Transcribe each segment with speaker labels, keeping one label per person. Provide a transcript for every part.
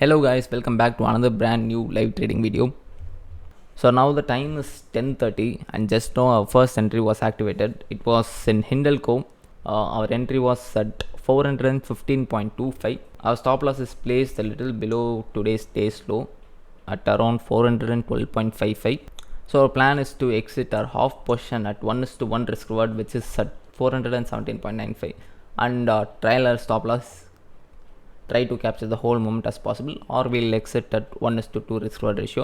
Speaker 1: Hello guys, welcome back to another brand new live trading video. So now the time is 10:30 and just now our first entry was activated. It was in Hindelco. Our entry was at 415.25. Our stop loss is placed a little below today's day's low at around 412.55. So our plan is to exit our half position at 1:1 risk reward, which is at 417.95, and trial our stop loss, try to capture the whole moment as possible, or we'll exit at 1:2 risk reward ratio.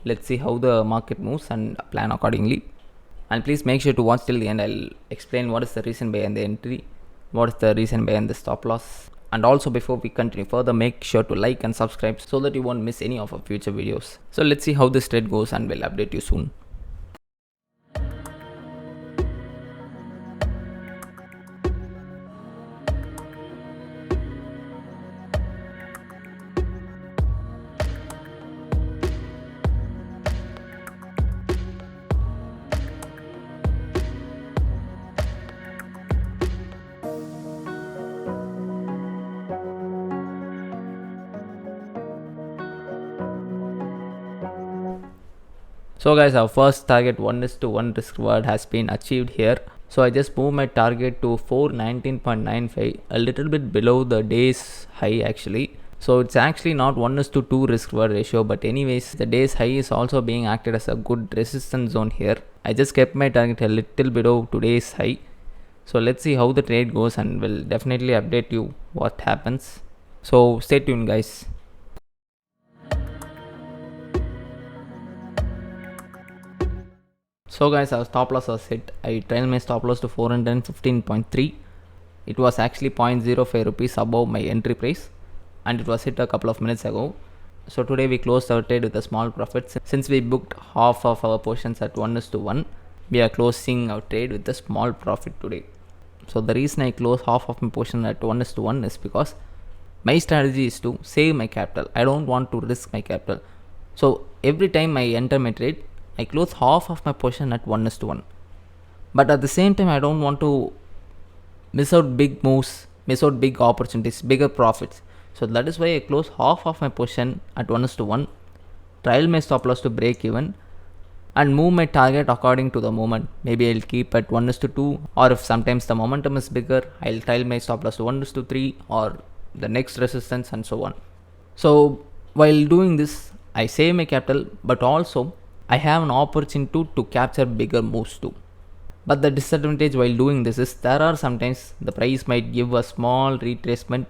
Speaker 1: Let's see how the market moves and plan accordingly. And please make sure to watch till the end. I'll explain what is the reason behind the entry, what is the reason behind the stop loss, and also before we continue further, make sure to like and subscribe so that you won't miss any of our future videos. So let's see how this trade goes and we'll update you soon. So guys, our first target 1:1 risk reward has been achieved here. So I just moved my target to 419.95, a little bit below the day's high actually. So it's actually not 1:2 risk reward ratio, but anyways, the day's high is also being acted as a good resistance zone here. I just kept my target a little below today's high. So let's see how the trade goes and we'll definitely update you what happens. So stay tuned guys. So guys, our stop loss was hit. I trailed my stop loss to 415.3. It was actually 0.05 rupees above my entry price, and it was hit a couple of minutes ago. So today we closed our trade with a small profit. Since we booked half of our positions at 1:1, we are closing our trade with a small profit today. So the reason I close half of my position at 1:1 is because my strategy is to save my capital. I don't want to risk my capital. So every time I enter my trade, I close half of my position at 1:1. But at the same time, I don't want to miss out big moves, miss out big opportunities, bigger profits. So that is why I close half of my position at 1:1, trial my stop loss to break even, and move my target according to the moment. Maybe I'll keep at 1:2, or if sometimes the momentum is bigger, I'll trial my stop loss to 1:3 or the next resistance and so on. So while doing this, I save my capital, but also I have an opportunity to capture bigger moves too. But the disadvantage while doing this is there are sometimes the price might give a small retracement,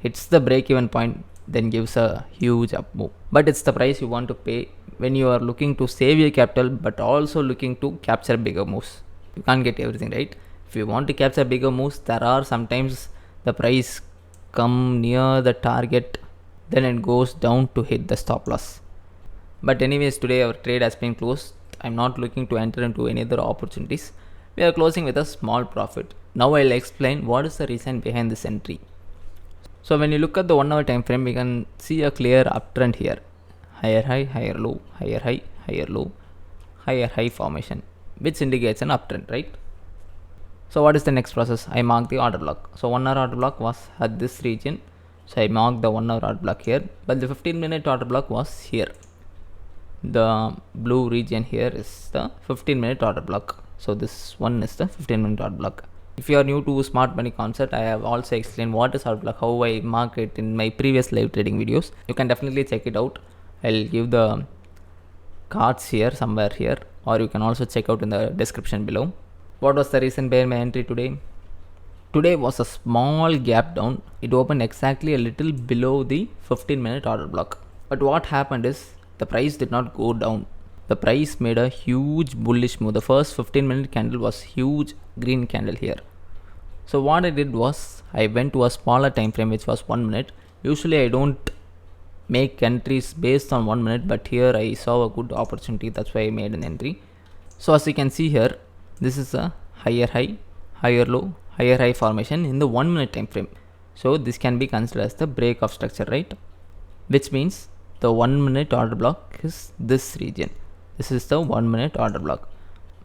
Speaker 1: hits the break even point, then gives a huge up move. But it's the price you want to pay when you are looking to save your capital but also looking to capture bigger moves. You can't get everything, right? If you want to capture bigger moves, there are sometimes the price come near the target, then it goes down to hit the stop loss. But anyways, today our trade has been closed. I'm not looking to enter into any other opportunities. We are closing with a small profit. Now I'll explain what is the reason behind this entry. So when you look at the 1 hour time frame, we can see a clear uptrend here. Higher high, higher low, higher high, higher low, higher high formation, which indicates an uptrend, right? So what is the next process? I mark the order block. So 1 hour order block was at this region. So I marked the 1 hour order block here, but the 15-minute order block was here. The blue region here is the 15-minute order block. So this one is the 15-minute order block. If you are new to smart money concept, I have also explained what is order block, how I mark it in my previous live trading videos. You can definitely check it out. I'll give the cards here, somewhere here, or you can also check out in the description below. What was the reason behind my entry today? Today was a small gap down. It opened exactly a little below the 15-minute order block. But what happened is the price did not go down. The price made a huge bullish move. The first 15-minute candle was huge green candle here. So what I did was I went to a smaller time frame, which was 1 minute. Usually I don't make entries based on 1 minute, but here I saw a good opportunity. That's why I made an entry. So as you can see here, this is a higher high, higher low, higher high formation in the 1 minute time frame. So this can be considered as the break of structure, right? Which means the 1 minute order block is this region. This is the 1 minute order block.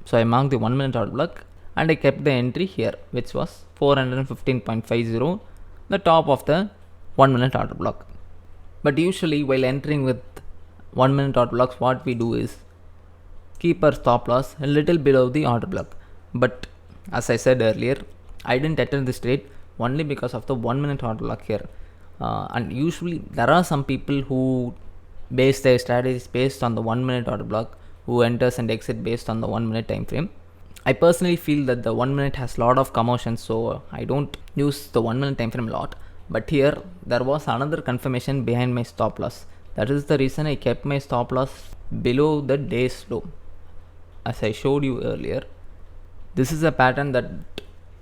Speaker 1: So I marked the 1 minute order block and I kept the entry here, which was 415.50, the top of the 1 minute order block. But usually while entering with 1 minute order blocks, what we do is keep our stop loss a little below the order block. But as I said earlier, I didn't enter this trade only because of the 1 minute order block here. And usually there are some people who base their strategies based on the 1 minute order block, who enters and exit based on the 1 minute time frame. I personally feel that the 1 minute has a lot of commotion, so I don't use the 1 minute time frame a lot. But here there was another confirmation behind my stop loss. That is the reason I kept my stop loss below the day's low. As I showed you earlier, this is a pattern that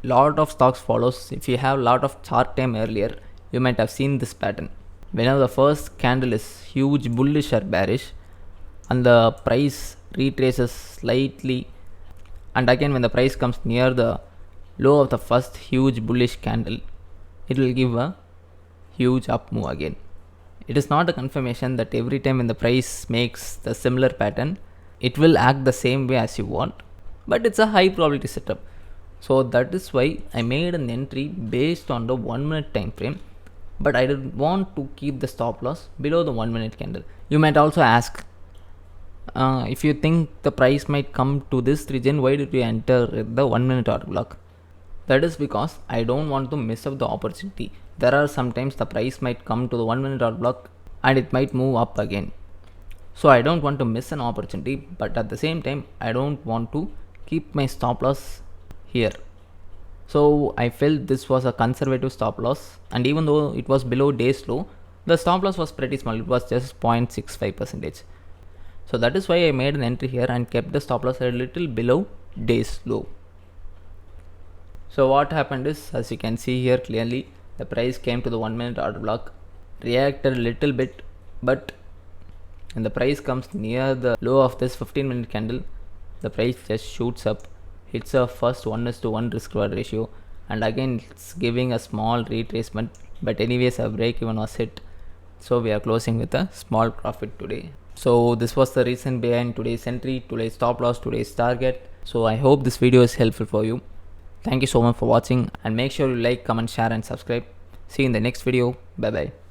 Speaker 1: lot of stocks follows. If you have lot of chart time earlier, you might have seen this pattern. Whenever the first candle is huge bullish or bearish and the price retraces slightly, and again when the price comes near the low of the first huge bullish candle, it will give a huge up move again. It is not a confirmation that every time when the price makes the similar pattern, it will act the same way as you want, but it's a high probability setup. So that is why I made an entry based on the 1 minute time frame, but I didn't want to keep the stop loss below the 1 minute candle. You might also ask, if you think the price might come to this region, why did you enter the 1 minute order block? That is because I don't want to miss out the opportunity. There are sometimes the price might come to the 1 minute order block and it might move up again. So I don't want to miss an opportunity, but at the same time I don't want to keep my stop loss here. So I felt this was a conservative stop loss, and even though it was below day's low, the stop loss was pretty small. It was just 0.65%. So that is why I made an entry here and kept the stop loss a little below day's low. So what happened is, as you can see here clearly, the price came to the 1 minute order block, reacted a little bit, but when the price comes near the low of this 15 minute candle, the price just shoots up, hits a first 1:1 risk reward ratio, and again it's giving a small retracement, but anyways a break even was hit, so we are closing with a small profit today. So this was the reason behind today's entry, today's stop loss, today's target. So I hope this video is helpful for you. Thank you so much for watching, and make sure you like, comment, share and subscribe. See you in the next video. Bye bye.